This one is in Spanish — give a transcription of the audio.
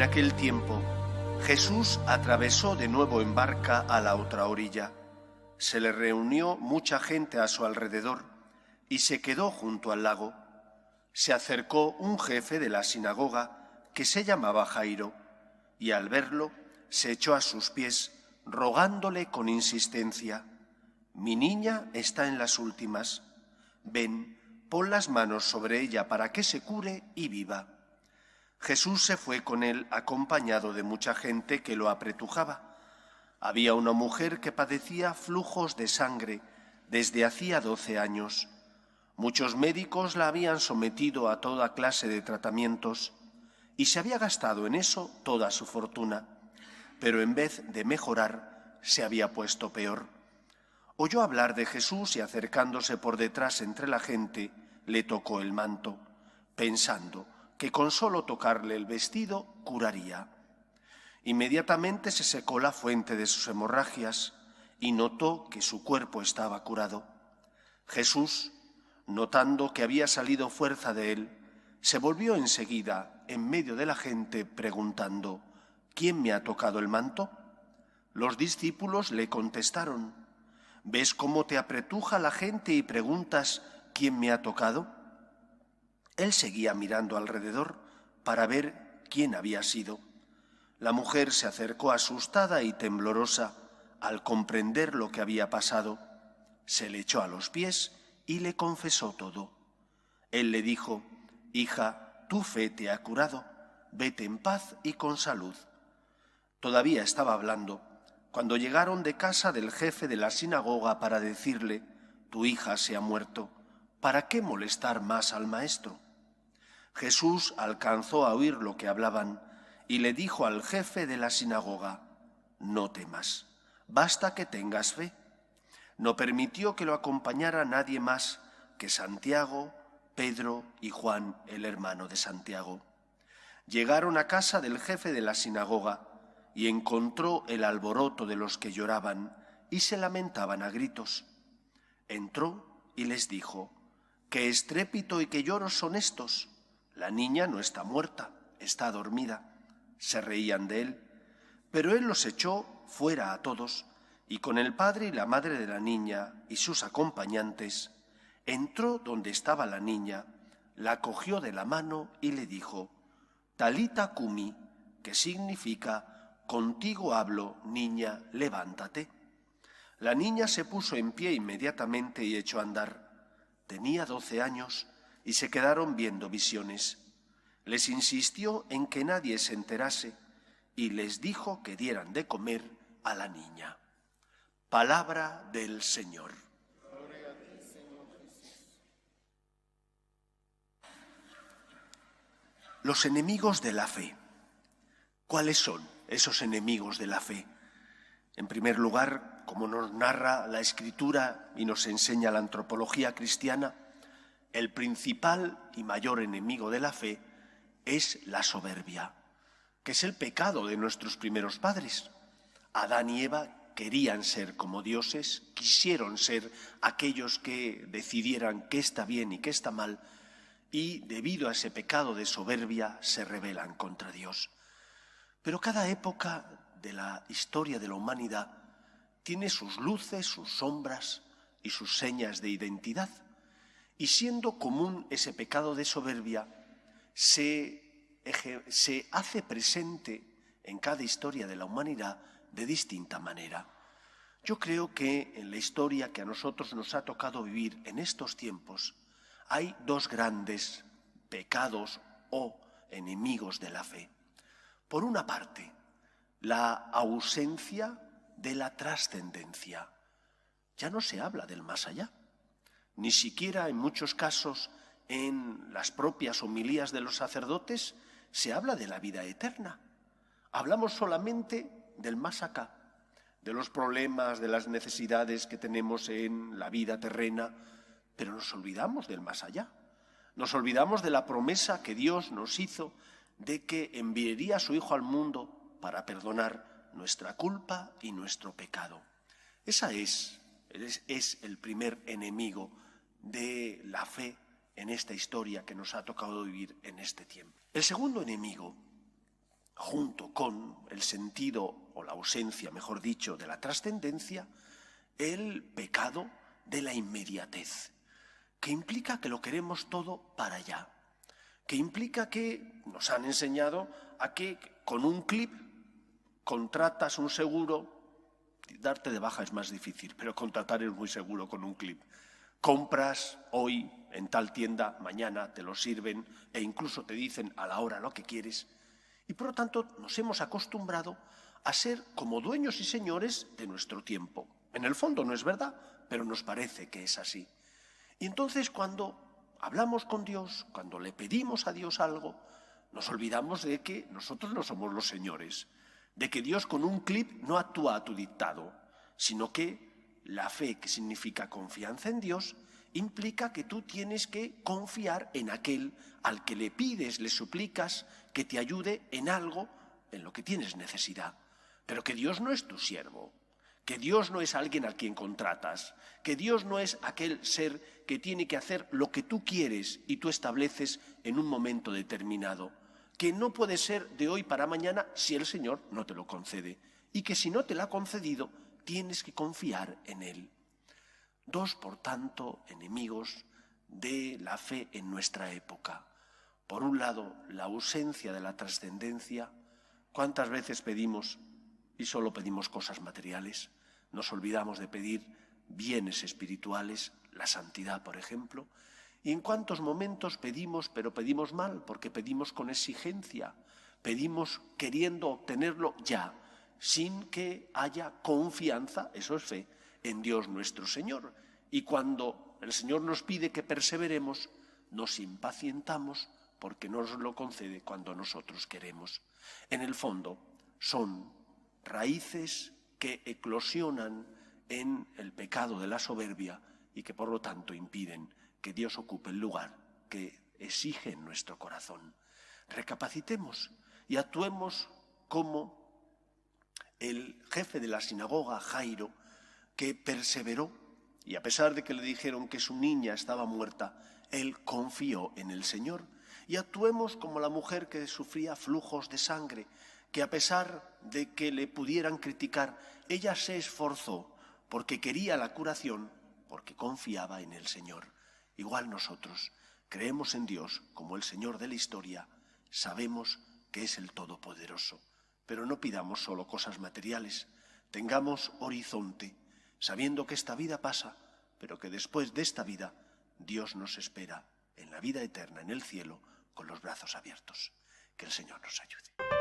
aquel tiempo, Jesús atravesó de nuevo en barca a la otra orilla. Se le reunió mucha gente a su alrededor y se quedó junto al lago. Se acercó un jefe de la sinagoga que se llamaba Jairo y al verlo se echó a sus pies rogándole con insistencia: «Mi niña está en las últimas. Ven, pon las manos sobre ella para que se cure y viva». Jesús se fue con él acompañado de mucha gente que lo apretujaba. Había una mujer que padecía flujos de sangre desde hacía 12 años. Muchos médicos la habían sometido a toda clase de tratamientos y se había gastado en eso toda su fortuna, pero en vez de mejorar, se había puesto peor. Oyó hablar de Jesús y acercándose por detrás entre la gente, le tocó el manto, pensando que con solo tocarle el vestido curaría. Inmediatamente se secó la fuente de sus hemorragias y notó que su cuerpo estaba curado. Jesús, notando que había salido fuerza de él, se volvió enseguida en medio de la gente preguntando: «¿Quién me ha tocado el manto?». Los discípulos le contestaron: «¿Ves cómo te apretuja la gente y preguntas: ¿quién me ha tocado?». Él seguía mirando alrededor para ver quién había sido. La mujer se acercó asustada y temblorosa al comprender lo que había pasado. Se le echó a los pies y le confesó todo. Él le dijo: «Hija, tu fe te ha curado. Vete en paz y con salud». Todavía estaba hablando cuando llegaron de casa del jefe de la sinagoga para decirle: «Tu hija se ha muerto. ¿Para qué molestar más al maestro?». Jesús alcanzó a oír lo que hablaban y le dijo al jefe de la sinagoga: «No temas, basta que tengas fe». No permitió que lo acompañara nadie más que Santiago, Pedro y Juan, el hermano de Santiago. Llegaron a casa del jefe de la sinagoga y encontró el alboroto de los que lloraban y se lamentaban a gritos. Entró y les dijo: «¿Qué estrépito y qué lloros son estos? La niña no está muerta, está dormida». Se reían de él, pero él los echó fuera a todos y con el padre y la madre de la niña y sus acompañantes entró donde estaba la niña, la cogió de la mano y le dijo: «Talita cumi», que significa: «Contigo hablo, niña, levántate». La niña se puso en pie inmediatamente y echó a andar. Tenía 12 años y se quedaron viendo visiones. Les insistió en que nadie se enterase y les dijo que dieran de comer a la niña. Palabra del Señor. Gloria a ti, Señor Jesús. Los enemigos de la fe. ¿Cuáles son esos enemigos de la fe? En primer lugar, como nos narra la Escritura y nos enseña la antropología cristiana, el principal y mayor enemigo de la fe es la soberbia, que es el pecado de nuestros primeros padres. Adán y Eva querían ser como dioses, quisieron ser aquellos que decidieran qué está bien y qué está mal, y debido a ese pecado de soberbia se rebelan contra Dios. Pero cada época de la historia de la humanidad tiene sus luces, sus sombras y sus señas de identidad. Y siendo común ese pecado de soberbia, se hace presente en cada historia de la humanidad de distinta manera. Yo creo que en la historia que a nosotros nos ha tocado vivir en estos tiempos hay dos grandes pecados o enemigos de la fe. Por una parte, la ausencia de la trascendencia. Ya no se habla del más allá. Ni siquiera en muchos casos en las propias homilías de los sacerdotes se habla de la vida eterna. Hablamos solamente del más acá, de los problemas, de las necesidades que tenemos en la vida terrena, pero nos olvidamos del más allá. Nos olvidamos de la promesa que Dios nos hizo de que enviaría a su Hijo al mundo para perdonar nuestra culpa y nuestro pecado. Ese es el primer enemigo de la fe en esta historia que nos ha tocado vivir en este tiempo. El segundo enemigo junto con el sentido, o la ausencia, mejor dicho, de la trascendencia, el pecado de la inmediatez, que implica que lo queremos todo para allá, que implica que nos han enseñado a que con un clip contratas un seguro. Darte de baja es más difícil, pero contratar es muy seguro con un clip. Compras hoy en tal tienda, mañana te lo sirven e incluso te dicen a la hora lo que quieres. Y por lo tanto nos hemos acostumbrado a ser como dueños y señores de nuestro tiempo. En el fondo no es verdad, pero nos parece que es así. Y entonces cuando hablamos con Dios, cuando le pedimos a Dios algo, nos olvidamos de que nosotros no somos los señores, de que Dios con un clip no actúa a tu dictado, sino que la fe, que significa confianza en Dios, implica que tú tienes que confiar en aquel al que le pides, le suplicas que te ayude en algo en lo que tienes necesidad. Pero que Dios no es tu siervo, que Dios no es alguien a quien contratas, que Dios no es aquel ser que tiene que hacer lo que tú quieres y tú estableces en un momento determinado, que no puede ser de hoy para mañana si el Señor no te lo concede, y que si no te lo ha concedido, tienes que confiar en Él. Dos, por tanto, enemigos de la fe en nuestra época. Por un lado, la ausencia de la trascendencia. ¿Cuántas veces pedimos y solo pedimos cosas materiales? Nos olvidamos de pedir bienes espirituales, la santidad, por ejemplo. ¿Y en cuántos momentos pedimos, pero pedimos mal? Porque pedimos con exigencia, pedimos queriendo obtenerlo ya, sin que haya confianza, eso es fe, en Dios nuestro Señor. Y cuando el Señor nos pide que perseveremos, nos impacientamos porque no nos lo concede cuando nosotros queremos. En el fondo, son raíces que eclosionan en el pecado de la soberbia y que por lo tanto impiden que Dios ocupe el lugar que exige en nuestro corazón. Recapacitemos y actuemos como el jefe de la sinagoga, Jairo, que perseveró y a pesar de que le dijeron que su niña estaba muerta, él confió en el Señor. Y actuemos como la mujer que sufría flujos de sangre, que a pesar de que le pudieran criticar, ella se esforzó porque quería la curación, porque confiaba en el Señor. Igual nosotros creemos en Dios como el Señor de la historia, sabemos que es el Todopoderoso, pero no pidamos solo cosas materiales, tengamos horizonte, sabiendo que esta vida pasa, pero que después de esta vida Dios nos espera en la vida eterna, en el cielo, con los brazos abiertos. Que el Señor nos ayude.